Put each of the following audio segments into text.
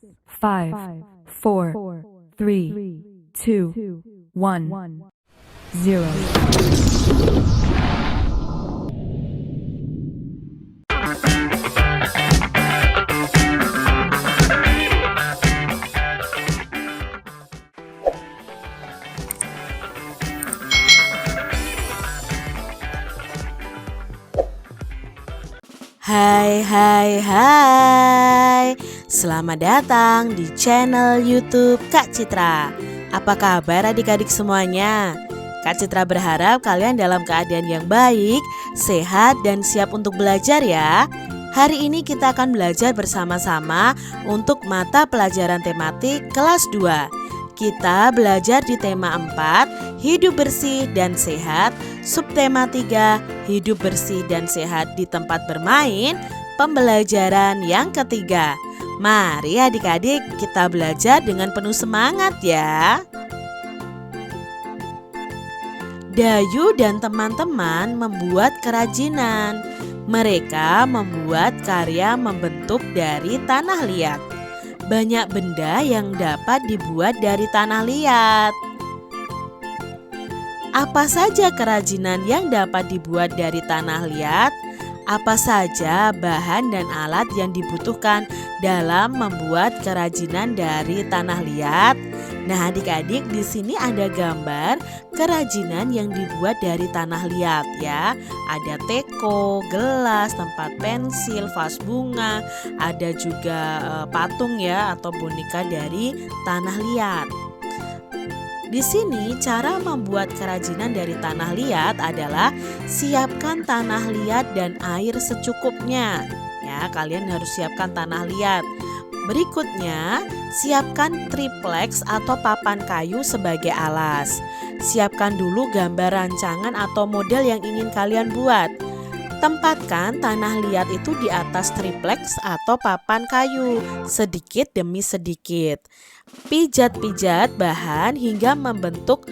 5, 4, 3, 2, 1, 0. Hai. Selamat datang di channel YouTube Kak Citra. Apa kabar adik-adik semuanya? Kak Citra berharap kalian dalam keadaan yang baik, sehat, dan siap untuk belajar ya. Hari ini kita akan belajar bersama-sama untuk mata pelajaran tematik kelas 2. Kita belajar di tema 4, hidup bersih dan sehat. Subtema 3, hidup bersih dan sehat di tempat bermain. Pembelajaran yang ketiga. Mari adik-adik kita belajar dengan penuh semangat ya. Dayu dan teman-teman membuat kerajinan. Mereka membuat karya membentuk dari tanah liat. Banyak benda yang dapat dibuat dari tanah liat. Apa saja kerajinan yang dapat dibuat dari tanah liat? Apa saja bahan dan alat yang dibutuhkan dalam membuat kerajinan dari tanah liat? Nah, adik-adik, di sini ada gambar kerajinan yang dibuat dari tanah liat ya. Ada teko, gelas, tempat pensil, vas bunga, ada juga patung ya atau boneka dari tanah liat. Di sini cara membuat kerajinan dari tanah liat adalah siapkan tanah liat dan air secukupnya. Ya, kalian harus siapkan tanah liat. Berikutnya, siapkan triplex atau papan kayu sebagai alas. Siapkan dulu gambar rancangan atau model yang ingin kalian buat. Tempatkan tanah liat itu di atas triplex atau papan kayu, sedikit demi sedikit. Pijat-pijat bahan hingga membentuk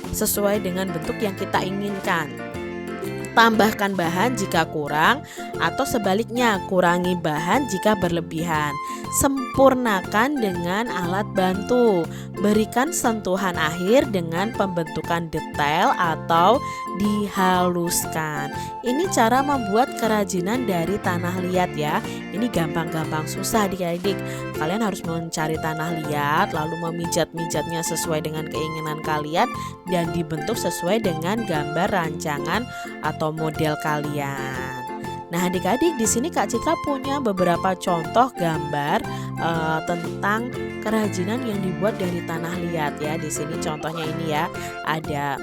sesuai dengan bentuk yang kita inginkan. Tambahkan bahan jika kurang atau sebaliknya kurangi bahan jika berlebihan. Sempurnakan dengan alat bantu. Berikan sentuhan akhir dengan pembentukan detail atau dihaluskan. Ini cara membuat kerajinan dari tanah liat ya. Ini gampang-gampang, susah adik-adik. Kalian harus mencari tanah liat lalu memijat-mijatnya sesuai dengan keinginan kalian dan dibentuk sesuai dengan gambar rancangan atau model kalian. Nah, adik-adik, di sini Kak Citra punya beberapa contoh gambar tentang kerajinan yang dibuat dari tanah liat ya. Di sini contohnya ini ya, ada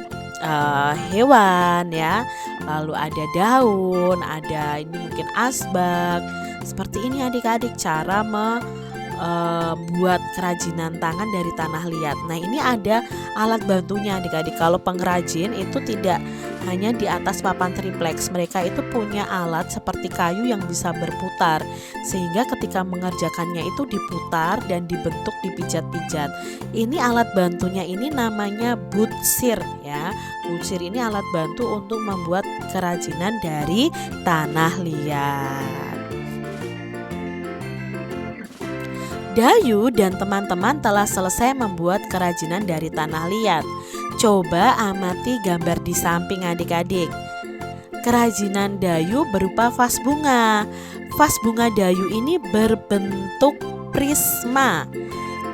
hewan ya, lalu ada daun, ada ini mungkin asbak. Seperti ini adik-adik cara buat kerajinan tangan dari tanah liat. Nah, ini ada alat bantunya adik-adik. Kalau pengrajin itu tidak hanya di atas papan triplex, mereka itu punya alat seperti kayu yang bisa berputar, sehingga ketika mengerjakannya itu diputar dan dibentuk dipijat-pijat. Ini alat bantunya ini namanya butsir ya. Butsir ini alat bantu untuk membuat kerajinan dari tanah liat. Dayu dan teman-teman telah selesai membuat kerajinan dari tanah liat. Coba amati gambar di samping adik-adik. Kerajinan Dayu berupa vas bunga. Vas bunga Dayu ini berbentuk prisma.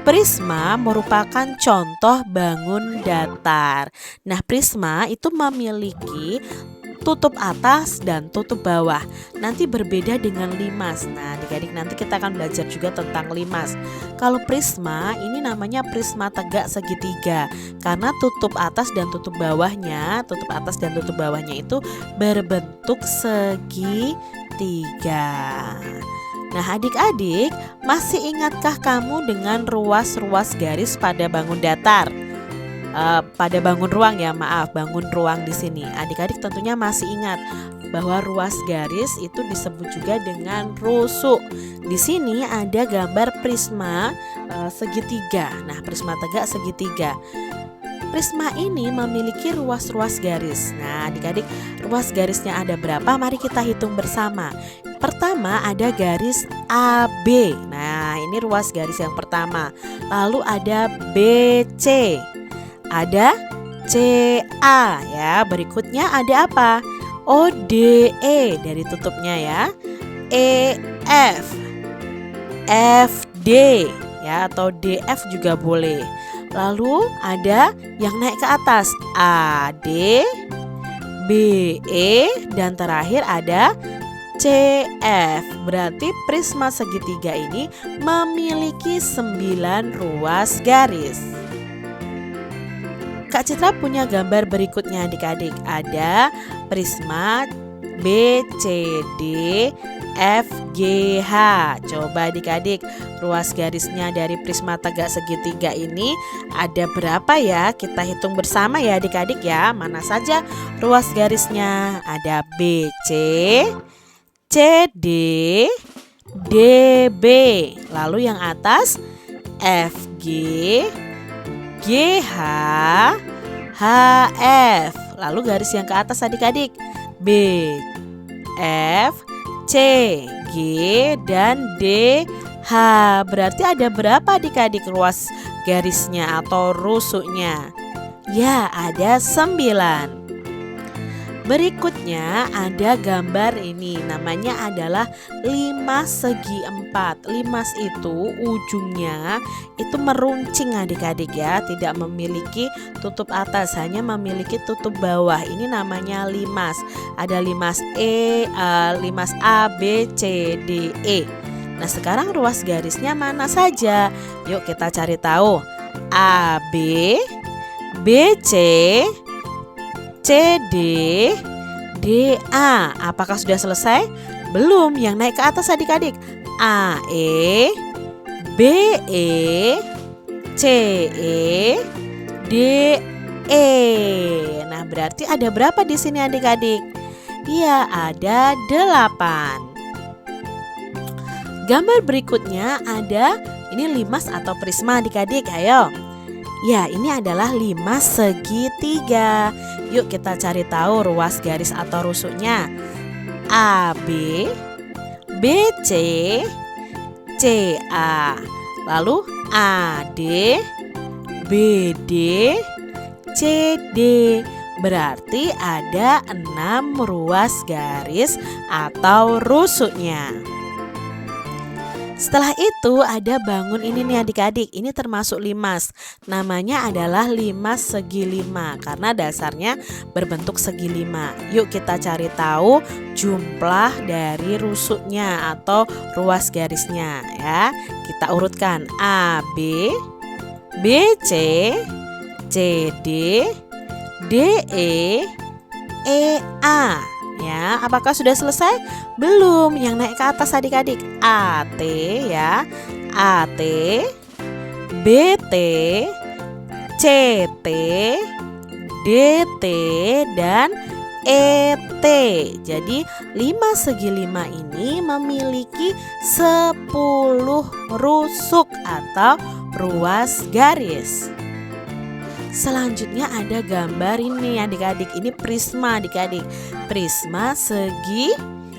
Prisma merupakan contoh bangun datar. Nah, prisma itu memiliki tutup atas dan tutup bawah. Nanti berbeda dengan limas. Nah, adik-adik, nanti kita akan belajar juga tentang limas. Kalau prisma ini namanya prisma tegak segitiga karena tutup atas dan tutup bawahnya itu berbentuk segitiga. Nah, adik-adik, masih ingatkah kamu dengan ruas-ruas garis pada bangun datar? Pada bangun ruang ya, bangun ruang di sini. Adik-adik tentunya masih ingat bahwa ruas garis itu disebut juga dengan rusuk. Di sini ada gambar prisma segitiga. Nah, prisma tegak segitiga. Prisma ini memiliki ruas-ruas garis. Nah, adik-adik, ruas garisnya ada berapa? Mari kita hitung bersama. Pertama ada garis AB. Nah, ini ruas garis yang pertama. Lalu ada BC, ada CA ya. Berikutnya ada apa? ODE dari tutupnya ya. EF, FD ya, atau DF juga boleh. Lalu ada yang naik ke atas, AD, BE, dan terakhir ada CF. Berarti prisma segitiga ini memiliki 9 ruas garis. Kak Citra punya gambar berikutnya adik-adik. Ada prisma BCD FGH. Coba adik-adik, ruas garisnya dari prisma tegak segitiga ini ada berapa ya? Kita hitung bersama ya adik-adik ya. Mana saja ruas garisnya? Ada BC, CD, DB. Lalu yang atas FG, GH, HF. Lalu garis yang ke atas adik-adik B, F, C, G, dan D, H. Berarti ada berapa adik-adik ruas garisnya atau rusuknya? Ya, ada 9. Berikutnya ada gambar ini, namanya adalah limas segi 4. Limas itu ujungnya itu meruncing adik-adik ya, tidak memiliki tutup atas, hanya memiliki tutup bawah. Ini namanya limas. Ada limas limas A, B, C, D, E. Nah sekarang ruas garisnya mana saja? Yuk kita cari tahu. A, B, B, C, CD, DA. Apakah sudah selesai? Belum. Yang naik ke atas adik-adik. AE, BE, CE, DE. Nah, berarti ada berapa di sini adik-adik? Iya, ada 8. Gambar berikutnya ada ini limas atau prisma adik-adik. Ayo. Ya, ini adalah limas segitiga. Yuk kita cari tahu ruas garis atau rusuknya. AB, BC, CA. Lalu AD, BD, CD. Berarti ada 6 ruas garis atau rusuknya. Setelah itu ada bangun ini nih adik-adik. Ini termasuk limas. Namanya adalah limas segi 5 karena dasarnya berbentuk segi 5. Yuk kita cari tahu jumlah dari rusuknya atau ruas garisnya ya. Kita urutkan A, B, BC, CD, DE, EA. Ya, apakah sudah selesai? Belum. Yang naik ke atas adik-adik. AT ya. AT, BT, CT, DT, dan ET. Jadi 5 segi 5 ini memiliki 10 rusuk atau ruas garis. Selanjutnya ada gambar ini adik-adik. Ini prisma adik-adik. Prisma segi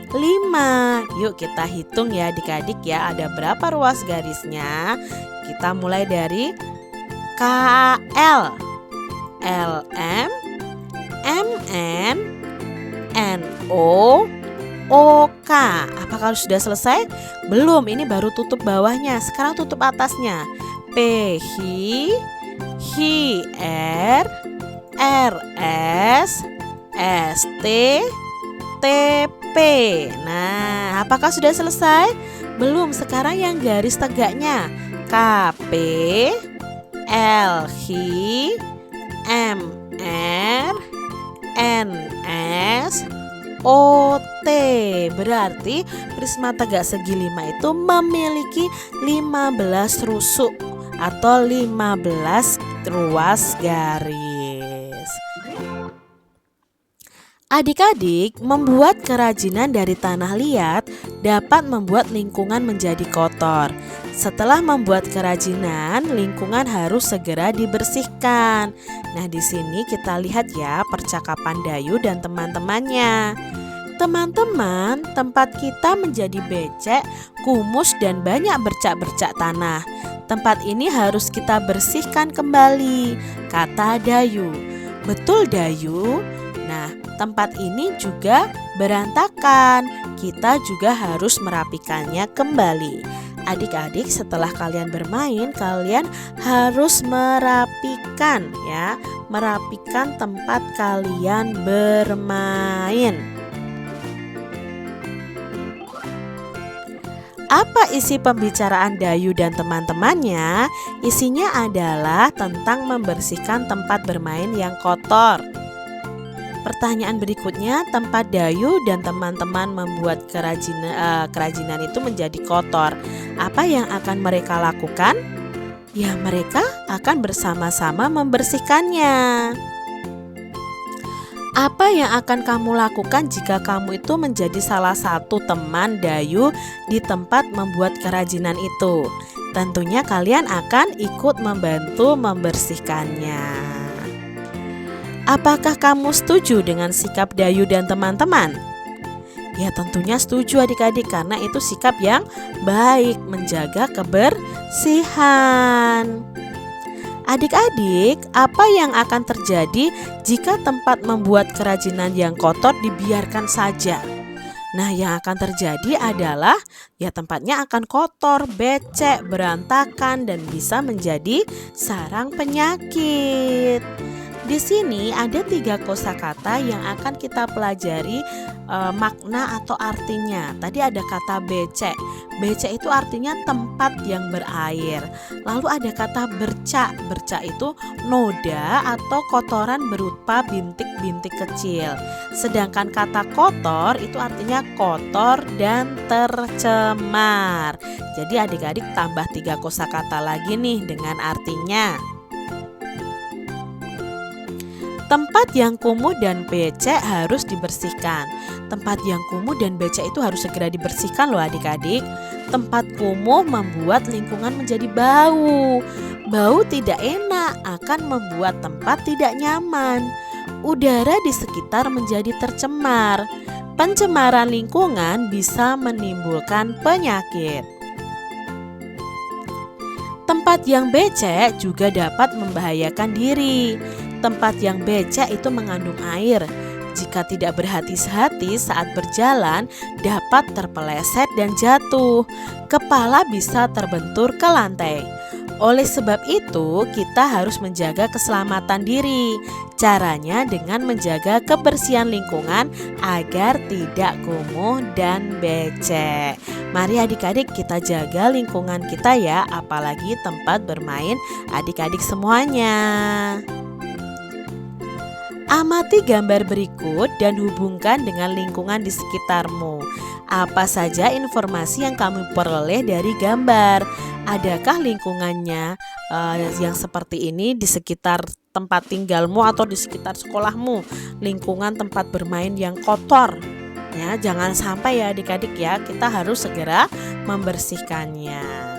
5. Yuk kita hitung ya adik-adik ya. Ada berapa ruas garisnya? Kita mulai dari KL, LM, MN, NO, OK. Apakah sudah selesai? Belum, ini baru tutup bawahnya. Sekarang tutup atasnya. PH, HR, RS, ST, TP. Nah, apakah sudah selesai? Belum, sekarang yang garis tegaknya. KP, LH, MR, NS, OT. Berarti prisma tegak segi 5 itu memiliki 15 rusuk atau 15 ruas garis. Adik-adik, membuat kerajinan dari tanah liat dapat membuat lingkungan menjadi kotor. Setelah membuat kerajinan, lingkungan harus segera dibersihkan. Nah, di sini kita lihat ya percakapan Dayu dan teman-temannya. Teman-teman, tempat kita menjadi becek, kumus dan banyak bercak-bercak tanah. Tempat ini harus kita bersihkan kembali, kata Dayu. Betul, Dayu? Nah, tempat ini juga berantakan. Kita juga harus merapikannya kembali. Adik-adik, setelah kalian bermain, kalian harus merapikan ya, merapikan tempat kalian bermain. Apa isi pembicaraan Dayu dan teman-temannya? Isinya adalah tentang membersihkan tempat bermain yang kotor. Pertanyaan berikutnya, tempat Dayu dan teman-teman membuat kerajinan itu menjadi kotor. Apa yang akan mereka lakukan? Ya, mereka akan bersama-sama membersihkannya. Apa yang akan kamu lakukan jika kamu itu menjadi salah satu teman Dayu di tempat membuat kerajinan itu? Tentunya kalian akan ikut membantu membersihkannya. Apakah kamu setuju dengan sikap Dayu dan teman-teman? Ya, tentunya setuju adik-adik, karena itu sikap yang baik, menjaga kebersihan. Adik-adik, apa yang akan terjadi jika tempat membuat kerajinan yang kotor dibiarkan saja? Nah, yang akan terjadi adalah ya tempatnya akan kotor, becek, berantakan, dan bisa menjadi sarang penyakit. Di sini ada 3 kosakata yang akan kita pelajari makna atau artinya. Tadi ada kata becek. Becek itu artinya tempat yang berair. Lalu ada kata bercak. Bercak itu noda atau kotoran berupa bintik-bintik kecil. Sedangkan kata kotor itu artinya kotor dan tercemar. Jadi adik-adik tambah 3 kosakata lagi nih dengan artinya. Tempat yang kumuh dan becek harus dibersihkan. Tempat yang kumuh dan becek itu harus segera dibersihkan loh adik-adik. Tempat kumuh membuat lingkungan menjadi bau. Bau tidak enak akan membuat tempat tidak nyaman. Udara di sekitar menjadi tercemar. Pencemaran lingkungan bisa menimbulkan penyakit. Tempat yang becek juga dapat membahayakan diri. Tempat yang becek itu mengandung air. Jika tidak berhati-hati saat berjalan, dapat terpeleset dan jatuh. Kepala bisa terbentur ke lantai. Oleh sebab itu, kita harus menjaga keselamatan diri. Caranya dengan menjaga kebersihan lingkungan agar tidak kumuh dan becek. Mari adik-adik kita jaga lingkungan kita ya, apalagi tempat bermain adik-adik semuanya. Amati gambar berikut dan hubungkan dengan lingkungan di sekitarmu. Apa saja informasi yang kamu peroleh dari gambar? Adakah lingkungannya yang seperti ini di sekitar tempat tinggalmu atau di sekitar sekolahmu? Lingkungan tempat bermain yang kotor. Ya, jangan sampai ya adik-adik ya, kita harus segera membersihkannya.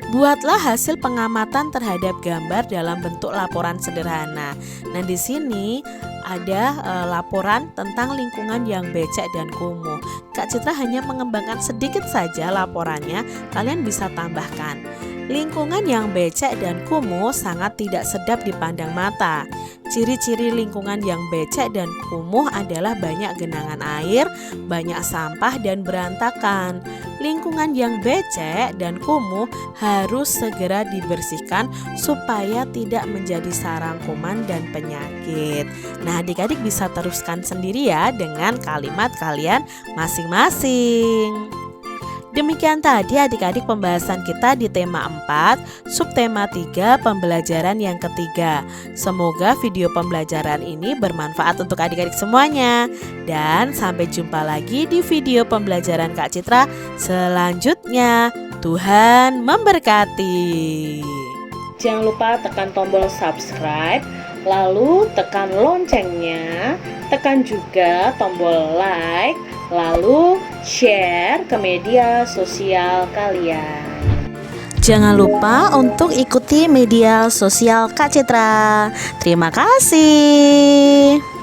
Buatlah hasil pengamatan terhadap gambar dalam bentuk laporan sederhana. Nah, di sini ada laporan tentang lingkungan yang becek dan kumuh. Kak Citra hanya mengembangkan sedikit saja laporannya, kalian bisa tambahkan. Lingkungan yang becek dan kumuh sangat tidak sedap dipandang mata. Ciri-ciri lingkungan yang becek dan kumuh adalah banyak genangan air, banyak sampah dan berantakan. Lingkungan yang becek dan kumuh harus segera dibersihkan supaya tidak menjadi sarang kuman dan penyakit. Nah, adik-adik bisa teruskan sendiri ya dengan kalimat kalian masing-masing. Demikian tadi adik-adik pembahasan kita di tema 4, subtema 3, pembelajaran yang ketiga. Semoga video pembelajaran ini bermanfaat untuk adik-adik semuanya. Dan sampai jumpa lagi di video pembelajaran Kak Citra selanjutnya. Tuhan memberkati. Jangan lupa tekan tombol subscribe, lalu tekan loncengnya, tekan juga tombol like, lalu share ke media sosial kalian. Jangan lupa untuk ikuti media sosial Kak Citra. Terima kasih.